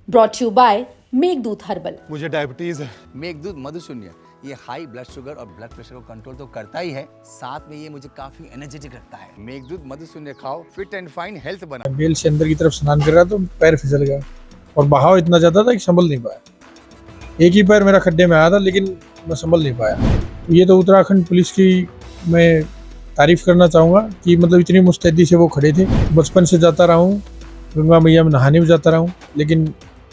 Brought you by Meghdoot herbal. मुझे diabetes है। मेघदूत मधुशून्य ये हाई ब्लड शुगर और ब्लड प्रेशर को कंट्रोल तो करता ही है, साथ में ये मुझे काफी एनर्जेटिक रखता है। मेघदूत मधुशून्य खाओ, फिट एंड फाइन हेल्थ बना। बेल से अंदर की तरफ स्नान कर रहा तो पैर फिसल गया और बहाव इतना ज्यादा था कि संभल नहीं पाया। एक ही पैर मेरा खड्डे में आया था लेकिन मैं संभल नहीं पाया। ये तो उत्तराखंड पुलिस की मैं तारीफ करना चाहूँगा कि मतलब इतनी मुस्तैदी से वो खड़े थे। बचपन से जाता रहा हूँ, गंगा मैया में नहाने भी जाता रहा हूँ, लेकिन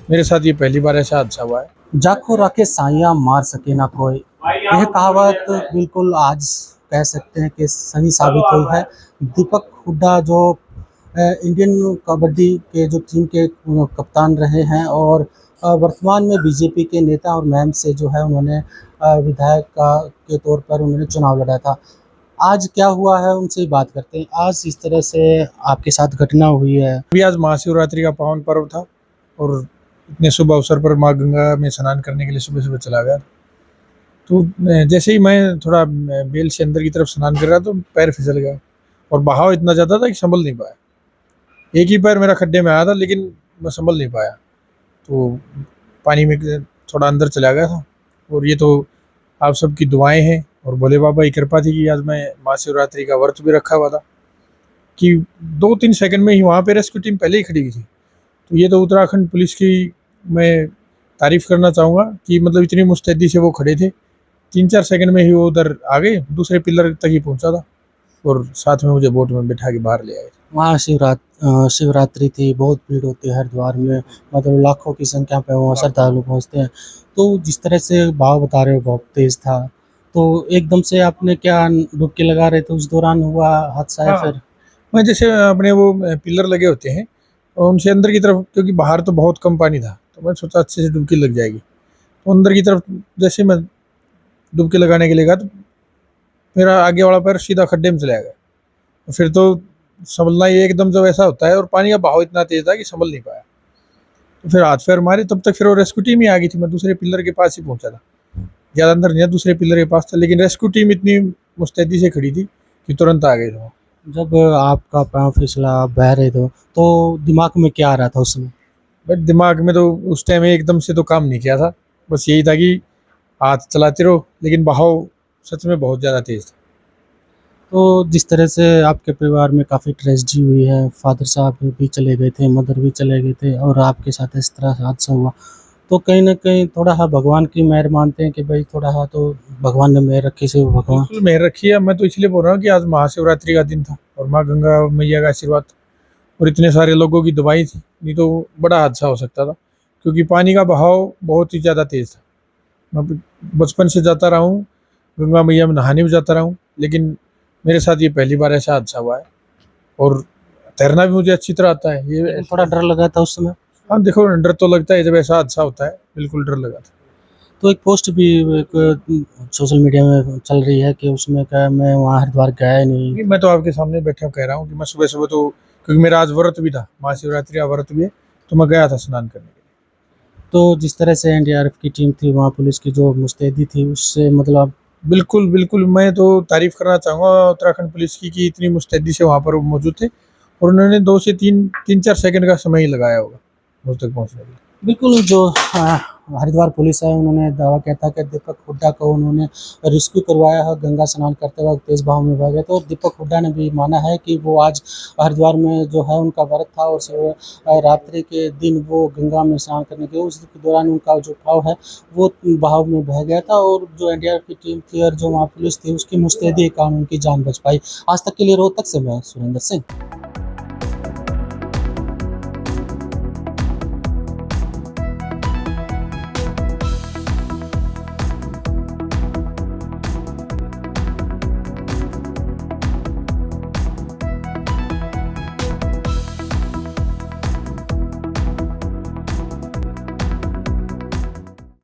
मेरे साथ ये पहली बार ऐसा हादसा हुआ है। जाको राके साइया मार सके ना कोई, यह कहावत बिल्कुल आज कह सकते हैं कि सही साबित हुई है। दीपक हुड्डा जो इंडियन कबड्डी के जो टीम के कप्तान रहे हैं और वर्तमान में बीजेपी के नेता और मैम से जो है उन्होंने विधायक के तौर पर उन्होंने चुनाव लड़ा था। आज क्या हुआ है उनसे ही बात करते हैं। आज इस तरह से आपके साथ घटना हुई है। अभी आज महाशिवरात्रि का पावन पर्व था और इतने शुभ अवसर पर माँ गंगा में स्नान करने के लिए सुबह सुबह चला गया। तो जैसे ही मैं थोड़ा बेल से अंदर की तरफ स्नान कर रहा तो पैर फिसल गया और बहाव इतना ज़्यादा था कि संभल नहीं पाया। एक ही पैर मेरा खड्डे में आया था लेकिन मैं संभल नहीं पाया, तो पानी में थोड़ा अंदर चला गया था। और ये तो आप सबकी दुआएं हैं और भोले बाबा की कृपा थी कि आज मैं महाशिवरात्रि का व्रत भी रखा हुआ था कि 2-3 सेकंड में ही वहाँ पे रेस्क्यू टीम पहले ही खड़ी हुई थी। तो ये तो उत्तराखंड पुलिस की मैं तारीफ करना चाहूँगा कि मतलब इतनी मुस्तैदी से वो खड़े थे। 3-4 सेकंड में ही वो उधर आ गए, दूसरे पिलर तक ही पहुँचा था और साथ में मुझे बोट में बिठा के बाहर ले आए। वहाँ शिवरात्रि थी, बहुत भीड़ होती है हरिद्वार में, मतलब लाखों की संख्या पे वहाँ श्रद्धालु पहुँचते हैं। तो जिस तरह से भाव बता रहे हो बहुत तेज था, तो एकदम से आपने क्या डुबकी लगा रहे थे उस दौरान हुआ हादसा है? फिर मैं जैसे अपने वो पिलर लगे होते हैं और उनसे अंदर की तरफ, क्योंकि बाहर तो बहुत कम पानी था तो मैं सोचा अच्छे से डुबकी लग जाएगी, तो अंदर की तरफ जैसे मैं डुबकी लगाने के लिए गया तो मेरा आगे वाला पैर सीधा खड्डे में चला गया। फिर तो संभलना ही एकदम जब ऐसा होता है और पानी का बहाव इतना तेज था कि संभल नहीं पाया, तो फिर हाथ पैर मारे। तब तक फिर वो रेस्क्यू टीम ही आ गई थी। मैं दूसरे पिलर के पास ही पहुंचा था, ज़्यादा अंदर नहीं, दूसरे पिलर के पास था, लेकिन रेस्क्यू टीम इतनी मुस्तैदी से खड़ी थी कि तुरंत आ गए थे। जब आपका पाँव फिसला, आप बह रहे थे, तो दिमाग में क्या आ रहा था उस समय? बट दिमाग में तो उस टाइम एकदम से तो काम नहीं किया था, बस यही था कि हाथ चलाते रहो, लेकिन बहाव सच में बहुत ज़्यादा तेज था। तो जिस तरह से आपके परिवार में काफ़ी ट्रेजेडी हुई है, फादर साहब भी चले गए थे, मदर भी चले गए थे और आपके साथ इस तरह से हादसा हुआ, तो कहीं न कहीं थोड़ा हाँ भगवान की मेहर मानते हैं कि भाई थोड़ा हाँ तो भगवान ने मेहर रखी से भगवान बिल्कुल मेहर रखी है। मैं तो इसलिए बोल रहा हूँ कि आज महाशिवरात्रि का दिन था और माँ गंगा मैया का आशीर्वाद और इतने सारे लोगों की दुआएं थी, नहीं तो बड़ा हादसा हो सकता था, क्योंकि पानी का बहाव बहुत ही ज़्यादा तेज़ था। मैं बचपन से जाता रहा हूँ, गंगा मैया में नहाने भी जाता रहा हूँ, लेकिन मेरे साथ ये पहली बार ऐसा हादसा हुआ है। और तैरना भी मुझे अच्छी तरह आता है। ये थोड़ा डर लगा था उस समय? हाँ, देखो डर तो लगता है जब ऐसा हादसा होता है, बिल्कुल डर लगा था। तो एक पोस्ट भी एक सोशल मीडिया में चल रही है कि उसमें क्या मैं वहाँ हरिद्वार गया नहीं। मैं तो आपके सामने बैठा कह रहा हूँ कि मैं सुबह सुबह तो, क्योंकि मेरा आज व्रत भी था, महाशिवरात्रि का व्रत भी है, तो मैं गया था स्नान करने के लिए। तो जिस तरह से एनडीआरएफ की टीम थी, वहाँ पुलिस की जो मुस्तैदी थी, उससे मतलब बिल्कुल बिल्कुल मैं तो तारीफ करना चाहूँगा उत्तराखंड पुलिस की कि इतनी मुस्तैदी से वहाँ पर वो मौजूद थे और उन्होंने 2 से 3-4 सेकंड का समय ही लगाया होगा मुझ तक पहुँचने के लिए। बिल्कुल जो हरिद्वार पुलिस है उन्होंने दावा किया था कि दीपक हुड्डा को उन्होंने रेस्क्यू करवाया है गंगा स्नान करते वक्त तेज बहाव में बह गए। तो दीपक हुड्डा ने भी माना है कि वो आज हरिद्वार में जो है उनका व्रत था और रात्रि के दिन वो गंगा में स्नान करने गए, उस दौरान उनका जो पाँव है वो बहाव में बह गया था और जो एनडीआरएफ की टीम थी और जो वहाँ पुलिस थी उसकी मुस्तैदी के कारण उनकी जान बच पाई। आज तक के लिए रोहतक से मैं सुरेंद्र सिंह।